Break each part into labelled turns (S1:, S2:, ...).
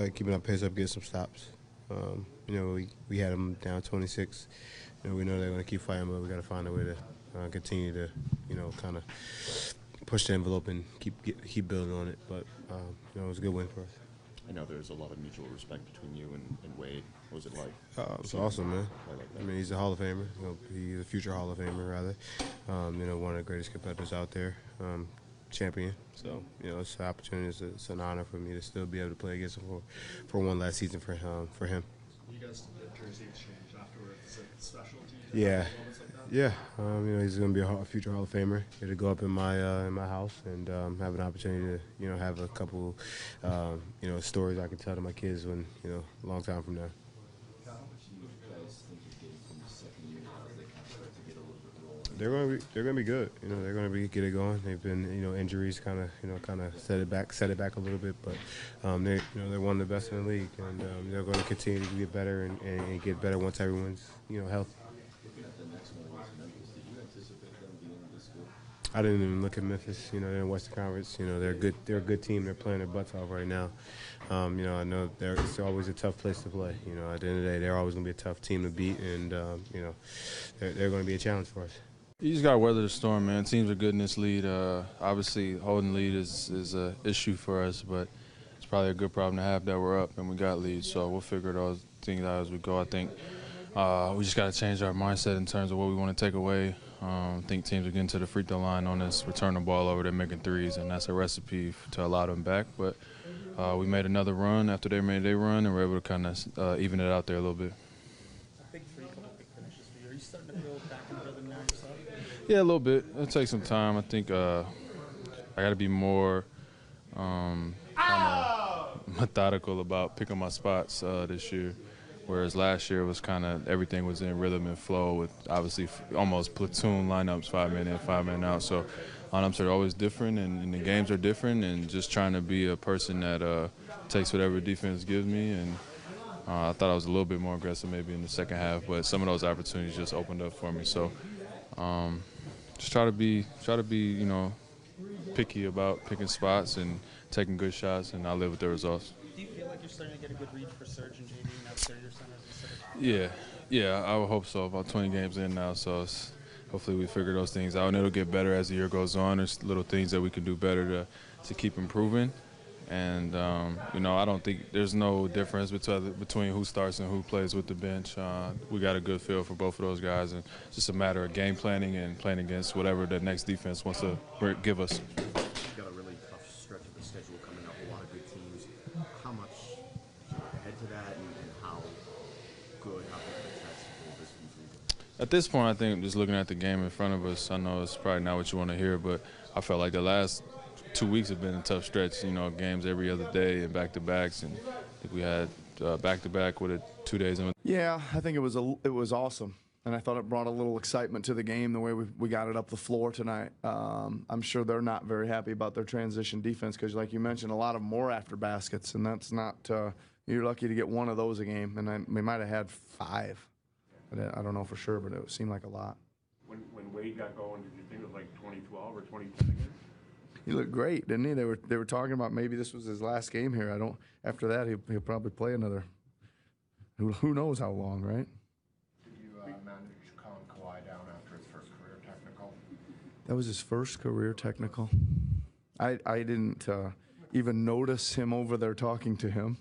S1: like keeping our pace up, getting some stops. We had them down 26. We know they're going to keep fighting, but we got to find a way to continue to, kind of push the envelope and keep building on it. But it was a good win for us.
S2: I know there's a lot of mutual respect between you and Wade. What was it like?
S1: It's awesome, man. I mean, he's a Hall of Famer. He's a future Hall of Famer, rather. One of the greatest competitors out there, champion. So, it's an opportunity. It's an honor for me to still be able to play against him for one last season for him.
S3: You guys did the jersey exchange afterwards. Is it special to you?
S1: Yeah. Yeah, he's going to be a future Hall of Famer. Get to go up in my house and have an opportunity to, have a couple, stories I can tell to my kids when, a long time from now.
S4: How much do you guys think you're getting from the second year as they kind of start to get a little bit rolling?
S1: They're going to be good. They're going to get it going. They've been, injuries kind of set it back a little bit, but they're one of the best in the league, and they're going to continue to get better and get better once everyone's, healthy. I didn't even look at Memphis. They're in Western Conference. They're good. They're a good team. They're playing their butts off right now. I know it's always a tough place to play. At the end of the day, they're always going to be a tough team to beat, and they're going to be a challenge for us.
S5: You just got to weather the storm, man. Teams are good in this lead. Obviously, holding lead is an issue for us, but it's probably a good problem to have that we're up and we got leads. So we'll figure those things out as we go. I think we just got to change our mindset in terms of what we want to take away. I think teams are getting to the free throw line on us, return the ball over, they're making threes, and that's a recipe to allow them back. But we made another run after they made their run, and we're able to kind of even it out there a little bit.
S6: Big three, couple big finishes for you. Are you starting to feel back in the rhythm now yourself?
S5: Yeah, a little bit. It'll take some time. I think I got to be more kind of methodical about picking my spots this year. Whereas last year was kind of everything was in rhythm and flow with obviously almost platoon lineups, 5 men in, 5 men out. So lineups are always different and the games are different, and just trying to be a person that takes whatever defense gives me. And I thought I was a little bit more aggressive maybe in the second half, but some of those opportunities just opened up for me. So just try to be picky about picking spots and taking good shots, and I'll live with the results.
S6: Do you feel like you're starting to get a good read for Serge and JD now that they're your centers instead of?
S5: Yeah, I would hope so. About 20 games in now, so hopefully we figure those things out, and it'll get better as the year goes on. There's little things that we can do better to keep improving, and I don't think there's no difference between who starts and who plays with the bench. We got a good feel for both of those guys, and it's just a matter of game planning and playing against whatever the next defense wants to give us.
S2: You've got a really tough stretch of the schedule coming up, a lot of good teams. How much ahead to that, and how big of a test will this be for you?
S5: At this point, I think just looking at the game in front of us, I know it's probably not what you want to hear, but I felt like the last 2 weeks have been a tough stretch. Games every other day and back-to-backs, and I think we had back-to-back with it 2 days in.
S7: Yeah, I think it was awesome, and I thought it brought a little excitement to the game the way we got it up the floor tonight. I'm sure they're not very happy about their transition defense because, like you mentioned, a lot of more after baskets, and that's not you're lucky to get one of those a game, and we might have had 5. But I don't know for sure, but it seemed like a lot.
S8: When Wade got going, did you think it was like 2012 or 2010 again?
S7: He looked great, didn't he? They were talking about maybe this was his last game here. After that he'll probably play another. Who knows how long, right?
S9: Did you manage calling Kawhi down after his first career technical?
S7: That was his first career technical. I didn't even notice him over there talking to him.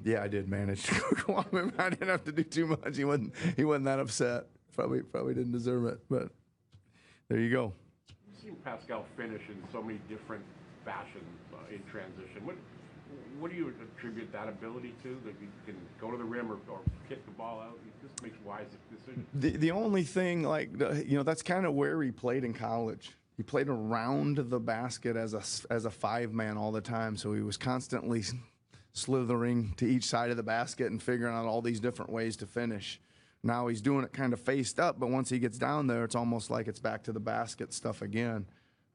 S7: Yeah, I did manage to go on. I didn't have to do too much. He wasn't that upset. Probably didn't deserve it, but there you go.
S8: You've seen Pascal finish in so many different fashions in transition. What do you attribute that ability to? That you can go to the rim or kick the ball out? He just makes wise decisions.
S7: The only thing, that's kind of where he played in college. He played around the basket as a 5-man all the time, so he was constantly slithering to each side of the basket and figuring out all these different ways to finish. Now he's doing it kind of faced up, but once he gets down there, it's almost like it's back to the basket stuff again.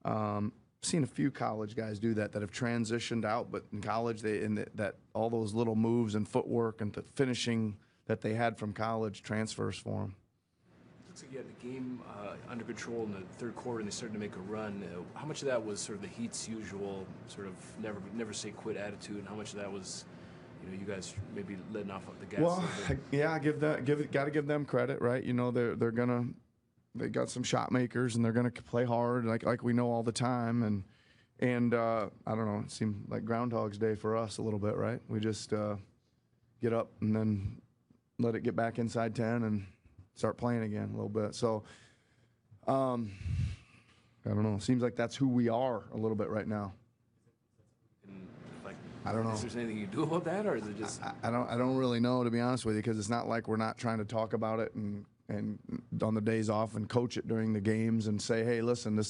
S7: I've seen a few college guys do that have transitioned out, but in college, that all those little moves and footwork and the finishing that they had from college transfers for them.
S10: Looks like you had the game under control in the third quarter, and they started to make a run. How much of that was sort of the Heat's usual sort of never say quit attitude, and how much of that was, you guys maybe letting off the gas?
S7: Well, yeah, got to give them credit, right? They got some shot makers, and they're gonna play hard, like we know all the time, and I don't know, it seemed like Groundhog's Day for us a little bit, right? We just get up and then let it get back inside 10 and start playing again a little bit. So, I don't know. It seems like that's who we are a little bit right now. I don't know.
S10: Is there anything you do about that, or is it just?
S7: I don't really know, to be honest with you, because it's not like we're not trying to talk about it and on the days off and coach it during the games and say, hey, listen,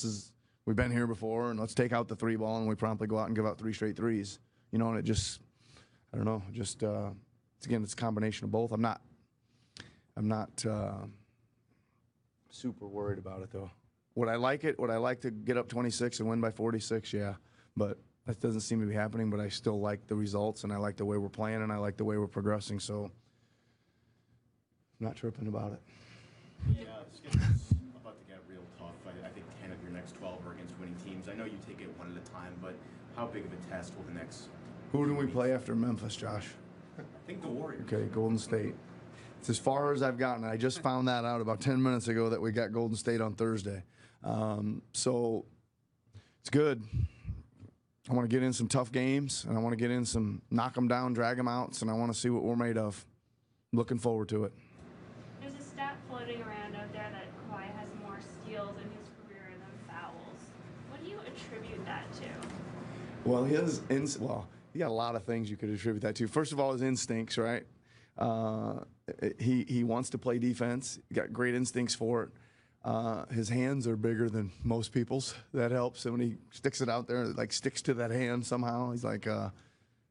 S7: we've been here before, and let's take out the 3-ball, and we promptly go out and give out 3 straight threes. And it just, I don't know, just it's a combination of both. I'm not super worried about it, though. Would I like to get up 26 and win by 46? Yeah, but that doesn't seem to be happening. But I still like the results, and I like the way we're playing, and I like the way we're progressing. So I'm not tripping about it.
S2: Yeah, schedule's about to get real tough. I think 10 of your next 12 are against winning teams. I know you take it one at a time, but how big of a test will the next?
S7: Who do we play after Memphis, Josh?
S2: I think the Warriors.
S7: Okay, Golden State. It's as far as I've gotten. I just found that out about 10 minutes ago that we got Golden State on Thursday. So it's good. I want to get in some tough games, and I want to get in some knock them down, drag them out, and I want to see what we're made of. Looking forward to it.
S11: There's a stat floating around out there that Kawhi has more steals in his career than fouls. What do you attribute that to?
S7: Well, he got a lot of things you could attribute that to. First of all, his instincts, right? He wants to play defense. He got great instincts for it. His hands are bigger than most people's. That helps. And when he sticks it out there, it sticks to that hand somehow. He's like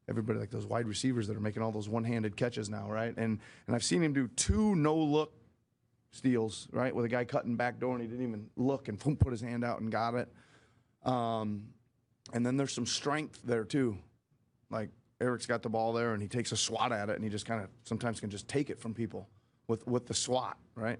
S7: everybody, like those wide receivers that are making all those one-handed catches now, right? And I've seen him do 2 no-look steals, right, with a guy cutting back door and he didn't even look and put his hand out and got it. And then there's some strength there too. Like Eric's got the ball there and he takes a swat at it and he just kind of sometimes can just take it from people with the swat, right?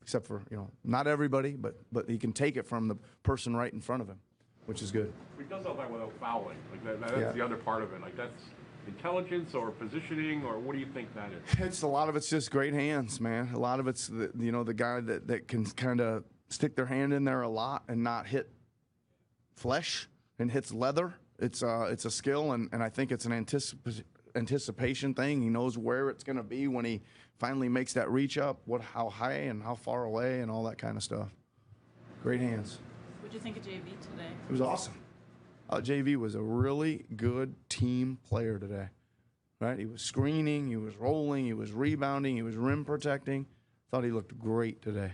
S7: Except for, not everybody, but he can take it from the person right in front of him, which is good.
S8: He does all that without fouling. That's the other part of it. That's intelligence or positioning, or what do you think that is?
S7: A lot of it's just great hands, man. A lot of it's the guy that can kind of stick their hand in there a lot and not hit flesh and hits leather. It's a skill, and I think it's an anticipation thing. He knows where it's going to be when he finally makes that reach up, how high and how far away and all that kind of stuff. Great hands.
S12: What did you think of JV today?
S7: It was awesome. JV was a really good team player today, right? He was screening, he was rolling, he was rebounding, he was rim protecting. Thought he looked great today.